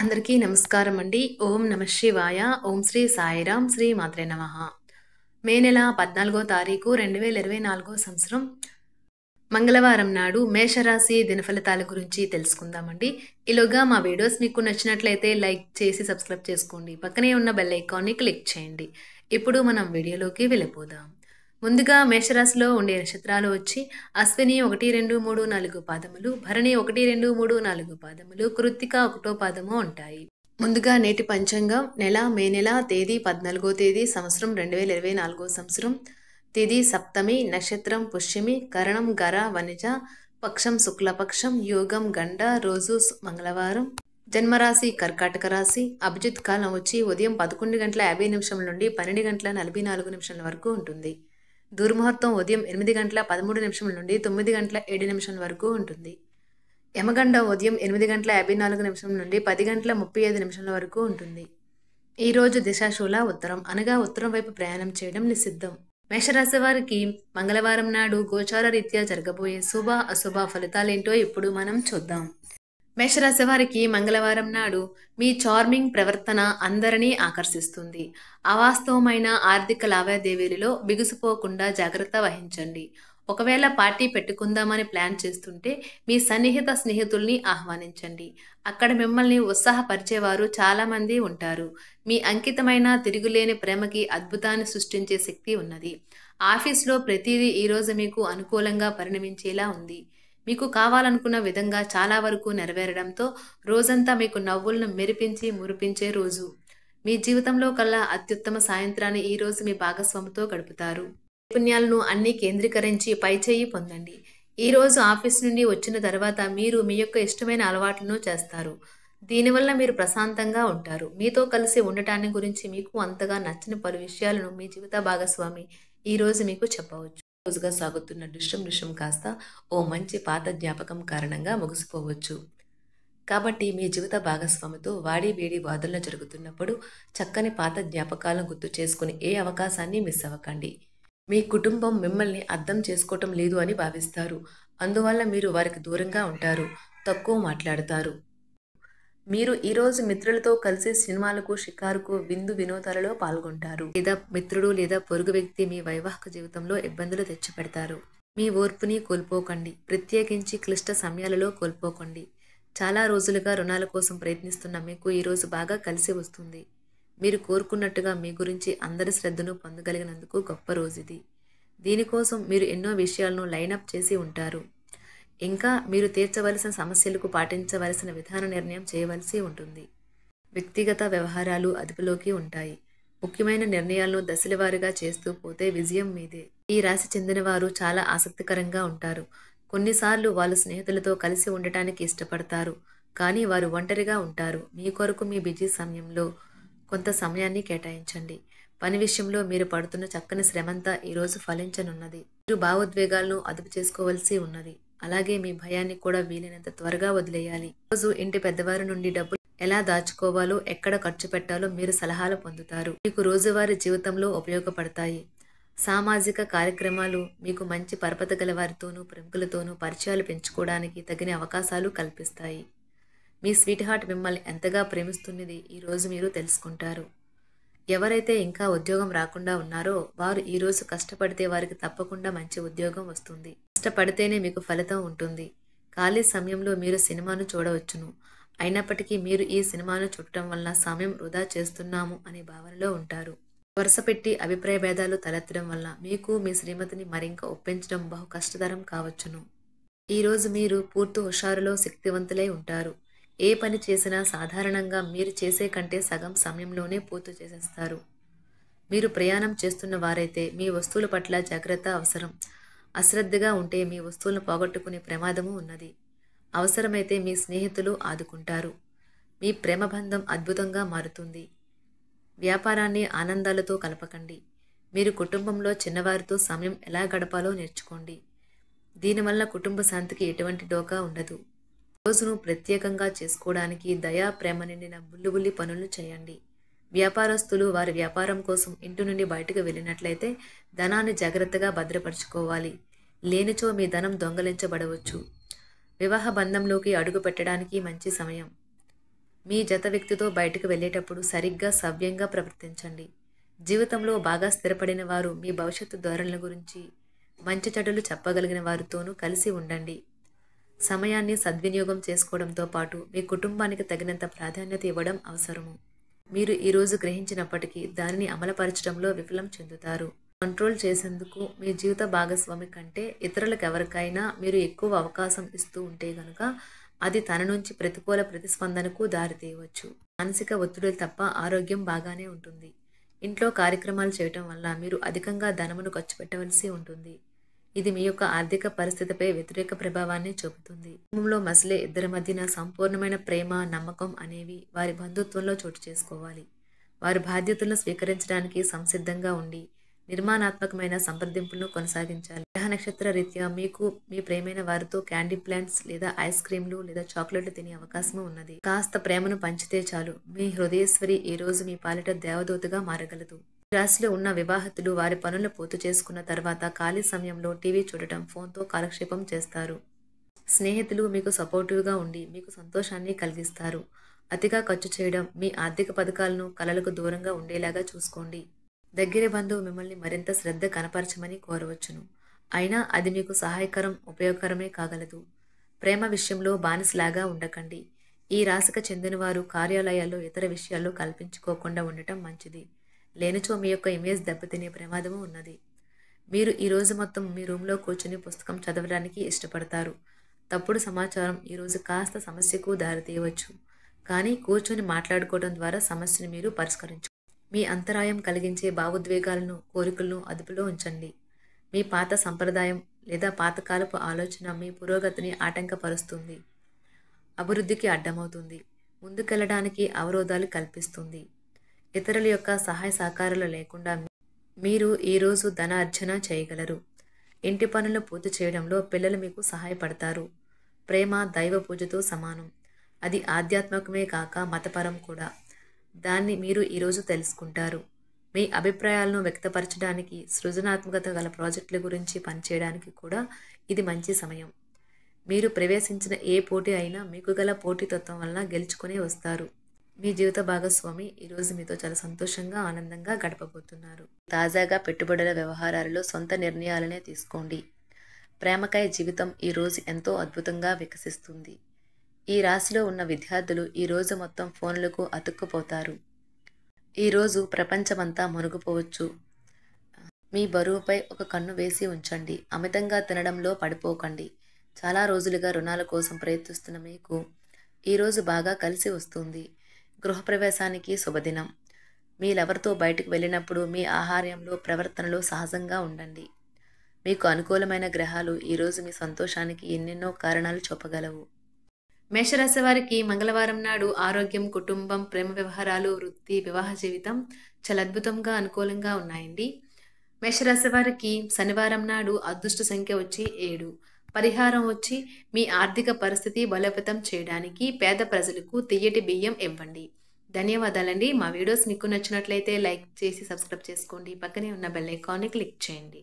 అందరికీ నమస్కారం అండి. ఓం నమః శివాయ. ఓం శ్రీ సాయిరాం. శ్రీ మాత్రే నమః. మే నెల 14వ తారీఖు 2024 సంవత్సరం మంగళవారం నాడు మేషరాశి దినఫలితాల గురించి తెలుసుకుందామండి. ఈలోగా మా వీడియోస్ మీకు నచ్చినట్లయితే లైక్ చేసి సబ్స్క్రైబ్ చేసుకోండి. పక్కనే ఉన్న బెల్ ఐకాన్ని క్లిక్ చేయండి. ఇప్పుడు మనం వీడియోలోకి వెళ్ళిపోదాం. ముందుగా మేషరాశిలో ఉండే నక్షత్రాలు వచ్చి అశ్విని 1, 2, 3, 4 పాదములు, భరణి 1, 2, 3, 4 పాదములు, కృత్తిక 1వ పాదము ఉంటాయి. ముందుగా నేటి పంచాంగం మే నెల తేదీ 14వ తేదీ సంవత్సరం 2024 సంవత్సరం తిథి సప్తమి, నక్షత్రం పుష్యమి, కరణం గర వనిజ, పక్షం శుక్లపక్షం, యోగం గండ, రోజు మంగళవారం, జన్మరాశి కర్కాటక రాశి, అభిజిత్ కాలం వచ్చి ఉదయం 11:50 నుండి 12:44 వరకు ఉంటుంది. దుర్ముహూర్తం ఉదయం 8:13 నుండి 9:07 వరకు ఉంటుంది. యమగండ ఉదయం 8:54 నుండి 10:35 వరకు ఉంటుంది. ఈరోజు దిశాశూల ఉత్తరం అనగా ఉత్తరం వైపు ప్రయాణం చేయడం నిషిద్ధం. మేషరాశి వారికి మంగళవారం నాడు గోచార రీత్యా జరగబోయే శుభ అశుభ ఫలితాలేంటో ఇప్పుడు మనం చూద్దాం. మేషరాశి వారికి మంగళవారం నాడు మీ చార్మింగ్ ప్రవర్తన అందరినీ ఆకర్షిస్తుంది. అవాస్తవమైన ఆర్థిక లావాదేవీలలో బిగుసిపోకుండా జాగ్రత్త వహించండి. ఒకవేళ పార్టీ పెట్టుకుందామని ప్లాన్ చేస్తుంటే మీ సన్నిహిత స్నేహితుల్ని ఆహ్వానించండి. అక్కడ మిమ్మల్ని ఉత్సాహపరిచేవారు చాలామంది ఉంటారు. మీ అంకితమైన తిరుగులేని ప్రేమకి అద్భుతాన్ని సృష్టించే శక్తి ఉన్నది. ఆఫీస్లో ప్రతిదీ ఈరోజు మీకు అనుకూలంగా పరిణమించేలా ఉంది. మీకు కావాలనుకున్న విధంగా చాలా వరకు నెరవేరడంతో రోజంతా మీకు నవ్వులను మెరిపించి మురిపించే రోజు. మీ జీవితంలో కల్లా అత్యుత్తమ సాయంత్రాన్ని ఈరోజు మీ భాగస్వామితో గడుపుతారు. నైపుణ్యాలను అన్నీ కేంద్రీకరించి పైచేయి పొందండి. ఈరోజు ఆఫీస్ నుండి వచ్చిన తర్వాత మీరు మీ యొక్క ఇష్టమైన అలవాట్లను చేస్తారు. దీనివల్ల మీరు ప్రశాంతంగా ఉంటారు. మీతో కలిసి ఉండటాన్ని గురించి మీకు అంతగా నచ్చని పలు విషయాలను మీ జీవిత భాగస్వామి ఈరోజు మీకు చెప్పవచ్చు. రోజుగా సాగుతున్న దృశ్యం కాస్త ఓ మంచి పాత జ్ఞాపకం కారణంగా ముగిసిపోవచ్చు. కాబట్టి మీ జీవిత భాగస్వామితో వాడి వేడి వాదనలు జరుగుతున్నప్పుడు చక్కని పాత జ్ఞాపకాలను గుర్తు చేసుకుని ఏ అవకాశాన్ని మిస్ అవ్వకండి. మీ కుటుంబం మిమ్మల్ని అర్థం చేసుకోవటం లేదు అని భావిస్తారు. అందువల్ల మీరు వారికి దూరంగా ఉంటారు, తక్కువ మాట్లాడతారు. మీరు ఈరోజు మిత్రులతో కలిసి సినిమాలకు, షికారుకు, వినోదాలలో పాల్గొంటారు. లేదా మిత్రుడు లేదా పొరుగు వ్యక్తి మీ వైవాహిక జీవితంలో ఇబ్బందులు తెచ్చిపెడతారు. మీ ఓర్పుని కోల్పోకండి. ప్రత్యేకించి క్లిష్ట సమయాలలో కోల్పోకండి. చాలా రోజులుగా రుణాల కోసం ప్రయత్నిస్తున్న మీకు ఈరోజు బాగా కలిసి వస్తుంది. మీరు కోరుకున్నట్టుగా మీ గురించి అందరి శ్రద్ధను పొందగలిగినందుకు గొప్ప రోజుది. దీనికోసం మీరు ఎన్నో విషయాలను లైనప్ చేసి ఉంటారు. ఇంకా మీరు తీర్చవలసిన సమస్యలకు పాటించవలసిన విధాన నిర్ణయం చేయవలసి ఉంటుంది. వ్యక్తిగత వ్యవహారాలు అదుపులోకి ఉంటాయి. ముఖ్యమైన నిర్ణయాలను దశలవారీగా చేస్తూ పోతే విజయం మీదే. ఈ రాశి చెందిన వారు చాలా ఆసక్తికరంగా ఉంటారు. కొన్నిసార్లు వాళ్ళు స్నేహితులతో కలిసి ఉండటానికి ఇష్టపడతారు, కానీ వారు ఒంటరిగా ఉంటారు. మీ కొరకు మీ బిజీ సమయంలో కొంత సమయాన్ని కేటాయించండి. పని విషయంలో మీరు పడుతున్న చక్కని శ్రమంతా ఈరోజు ఫలించనున్నది. మీరు భావోద్వేగాలను అదుపు చేసుకోవలసి ఉన్నది. అలాగే మీ భయాన్ని కూడా వీలైనంత త్వరగా వదిలేయాలి. రోజు ఇంటి పెద్దవారి నుండి డబ్బులు ఎలా దాచుకోవాలో, ఎక్కడ ఖర్చు పెట్టాలో మీరు సలహాలు పొందుతారు. మీకు రోజువారీ జీవితంలో ఉపయోగపడతాయి. సామాజిక కార్యక్రమాలు మీకు మంచి పరపత గల వారితోనూ ప్రముఖులతోనూ పరిచయాలు పెంచుకోవడానికి తగిన అవకాశాలు కల్పిస్తాయి. మీ స్వీట్ హార్ట్ మిమ్మల్ని ఎంతగా ప్రేమిస్తున్నది ఈరోజు మీరు తెలుసుకుంటారు. ఎవరైతే ఇంకా ఉద్యోగం రాకుండా ఉన్నారో వారు ఈరోజు కష్టపడితే వారికి తప్పకుండా మంచి ఉద్యోగం వస్తుంది. కష్టపడితేనే మీకు ఫలితం ఉంటుంది. ఖాళీ సమయంలో మీరు సినిమాను చూడవచ్చును. అయినప్పటికీ మీరు ఈ సినిమాను చూడటం వలన సమయం వృధా చేస్తున్నాము అనే భావనలో ఉంటారు. వరుసపెట్టి అభిప్రాయ భేదాలు తలెత్తడం వల్ల మీకు మీ శ్రీమతిని మరింక ఒప్పించడం బహు కష్టతరం కావచ్చును. ఈరోజు మీరు పూర్తి హుషారులో శక్తివంతులై ఉంటారు. ఏ పని చేసినా సాధారణంగా మీరు చేసే కంటే సగం సమయంలోనే పూర్తి చేసేస్తారు. మీరు ప్రయాణం చేస్తున్న వారైతే మీ వస్తువుల పట్ల జాగ్రత్త అవసరం. అశ్రద్ధగా ఉంటే మీ వస్తువులను పోగొట్టుకునే ప్రమాదము ఉన్నది. అవసరమైతే మీ స్నేహితులు ఆదుకుంటారు. మీ ప్రేమబంధం అద్భుతంగా మారుతుంది. వ్యాపారాన్ని ఆనందాలతో కలపకండి. మీరు కుటుంబంలో చిన్నవారితో సమయం ఎలా గడపాలో నేర్చుకోండి. దీనివల్ల కుటుంబ శాంతికి ఎటువంటి డోకా ఉండదు. రోజును ప్రత్యేకంగా చేసుకోవడానికి దయా ప్రేమ నిండిన బుల్లి పనులను చేయండి. వ్యాపారస్తులు వారి వ్యాపారం కోసం ఇంటి నుండి బయటకు వెళ్ళినట్లయితే ధనాన్ని జాగ్రత్తగా భద్రపరచుకోవాలి. లేనిచో మీ ధనం దొంగలించబడవచ్చు. వివాహ బంధంలోకి అడుగు పెట్టడానికి మంచి సమయం. మీ జత వ్యక్తితో బయటకు వెళ్ళేటప్పుడు సరిగ్గా సవ్యంగా ప్రవర్తించండి. జీవితంలో బాగా స్థిరపడిన వారు మీ భవిష్యత్తు ధోరణుల గురించి మంచి చెడులు చెప్పగలిగిన వారితోనూ కలిసి ఉండండి. సమయాన్ని సద్వినియోగం చేసుకోవడంతో పాటు మీ కుటుంబానికి తగినంత ప్రాధాన్యత ఇవ్వడం అవసరము. మీరు ఈరోజు గ్రహించినప్పటికీ దానిని అమలుపరచడంలో విఫలం చెందుతారు. కంట్రోల్ చేసేందుకు మీ జీవిత భాగస్వామి కంటే ఇతరులకు ఎవరికైనా మీరు ఎక్కువ అవకాశం ఇస్తూ ఉంటే గనుక అది తన నుంచి ప్రతికూల ప్రతిస్పందనకు దారితీయవచ్చు. మానసిక ఒత్తిడులు తప్ప ఆరోగ్యం బాగానే ఉంటుంది. ఇంట్లో కార్యక్రమాలు చేయటం వల్ల మీరు అధికంగా ధనమును ఖర్చు పెట్టవలసి ఉంటుంది. ఇది మీ యొక్క ఆర్థిక పరిస్థితిపై వ్యతిరేక ప్రభావాన్ని చూపుతుంది. కుటుంబంలో మసలే ఇద్దరి మధ్యన సంపూర్ణమైన ప్రేమ, నమ్మకం అనేవి వారి బంధుత్వంలో చోటు చేసుకోవాలి. వారి బాధ్యతలను స్వీకరించడానికి సంసిద్ధంగా ఉండి నిర్మాణాత్మకమైన సంప్రదింపులను కొనసాగించాలి. గ్రహ నక్షత్ర రీత్యా మీకు మీ ప్రేమైన వారితో క్యాండీ ప్లాంట్స్ లేదా ఐస్ క్రీంలు లేదా చాక్లెట్లు తినే అవకాశం ఉన్నది. కాస్త ప్రేమను పంచితే చాలు, మీ హృదయేశ్వరి ఈ రోజు మీ పాలిట దేవదూతగా మారగలదు. రాశిలో ఉన్న వివాహితులు వారి పనులను పూర్తి చేసుకున్న తర్వాత ఖాళీ సమయంలో టీవీ చూడటం, ఫోన్తో కాలక్షేపం చేస్తారు. స్నేహితులు మీకు సపోర్టివ్గా ఉండి మీకు సంతోషాన్ని కలిగిస్తారు. అతిగా ఖర్చు చేయడం, మీ ఆర్థిక పథకాలను కలలకు దూరంగా ఉండేలాగా చూసుకోండి. దగ్గర బంధువు మిమ్మల్ని మరింత శ్రద్ధ కనపరచమని కోరవచ్చును. అయినా అది మీకు సహాయకరం, ఉపయోగకరమే కాగలదు. ప్రేమ విషయంలో బానిసలాగా ఉండకండి. ఈ రాశికి చెందినవారు కార్యాలయాల్లో ఇతర విషయాల్లో కల్పించుకోకుండా ఉండటం మంచిది. లేనిచో మీ యొక్క ఇమేజ్ దెబ్బతినే ప్రమాదము ఉన్నది. మీరు ఈ రోజు మొత్తం మీ రూమ్లో కూర్చుని పుస్తకం చదవడానికి ఇష్టపడతారు. తప్పుడు సమాచారం ఈరోజు కాస్త సమస్యకు దారితీయవచ్చు. కానీ కూర్చొని మాట్లాడుకోవడం ద్వారా సమస్యను మీరు పరిష్కరించు. మీ అంతరాయం కలిగించే భావోద్వేగాలను, కోరికలను అదుపులో ఉంచండి. మీ పాత సంప్రదాయం లేదా పాతకాలపు ఆలోచన మీ పురోగతిని ఆటంకపరుస్తుంది, అభివృద్ధికి అడ్డమవుతుంది, ముందుకెళ్లడానికి అవరోధాలు కల్పిస్తుంది. ఇతరుల యొక్క సహాయ సహకారాలు లేకుండా మీరు ఈరోజు ధనార్జన చేయగలరు. ఇంటి పనులను పూర్తి చేయడంలో పిల్లలు మీకు సహాయపడతారు. ప్రేమ దైవ పూజతో సమానం. అది ఆధ్యాత్మికమే కాక మతపరం కూడా. దాన్ని మీరు ఈరోజు తెలుసుకుంటారు. మీ అభిప్రాయాలను వ్యక్తపరచడానికి, సృజనాత్మకత గల ప్రాజెక్టుల గురించి పనిచేయడానికి కూడా ఇది మంచి సమయం. మీరు ప్రవేశించిన ఏ పోటీ అయినా మీకు గల పోటీతత్వం వలన గెలుచుకునే వస్తారు. మీ జీవిత భాగస్వామి ఈరోజు మీతో చాలా సంతోషంగా, ఆనందంగా గడపబోతున్నారు. తాజాగా పెట్టుబడుల వ్యవహారాలలో సొంత నిర్ణయాలనే తీసుకోండి. ప్రేమకాయ జీవితం ఈరోజు ఎంతో అద్భుతంగా వికసిస్తుంది. ఈ రాశిలో ఉన్న విద్యార్థులు ఈరోజు మొత్తం ఫోన్లకు అతుక్కుపోతారు. ఈరోజు ప్రపంచమంతా మునిగిపోవచ్చు. మీ బరువుపై ఒక కన్ను వేసి ఉంచండి. అమితంగా తినడంలో పడిపోకండి. చాలా రోజులుగా రుణాల కోసం ప్రయత్నిస్తున్న మీకు ఈరోజు బాగా కలిసి వస్తుంది. గృహప్రవేశానికి శుభదినం. మీ లవర్తో బయటకు వెళ్ళినప్పుడు మీ ఆహార్యంలో, ప్రవర్తనలో సహజంగా ఉండండి. మీకు అనుకూలమైన గ్రహాలు ఈరోజు మీ సంతోషానికి ఎన్నెన్నో కారణాలు చెప్పగలవు. మేషరాశి వారికి మంగళవారం నాడు ఆరోగ్యం, కుటుంబం, ప్రేమ వ్యవహారాలు, వృత్తి, వివాహ జీవితం చాలా అద్భుతంగా, అనుకూలంగా ఉన్నాయండి. మేషరాశి వారికి శనివారం నాడు అదృష్ట సంఖ్య వచ్చి 7. పరిహారం వచ్చి మీ ఆర్థిక పరిస్థితి బలోపేతం చేయడానికి పేద ప్రజలకు తియ్యటి బియ్యం ఇవ్వండి. ధన్యవాదాలండి. మా వీడియోస్ మీకు నచ్చినట్లయితే లైక్ చేసి సబ్స్క్రైబ్ చేసుకోండి. పక్కనే ఉన్న బెల్ ఐకాన్ని క్లిక్ చేయండి.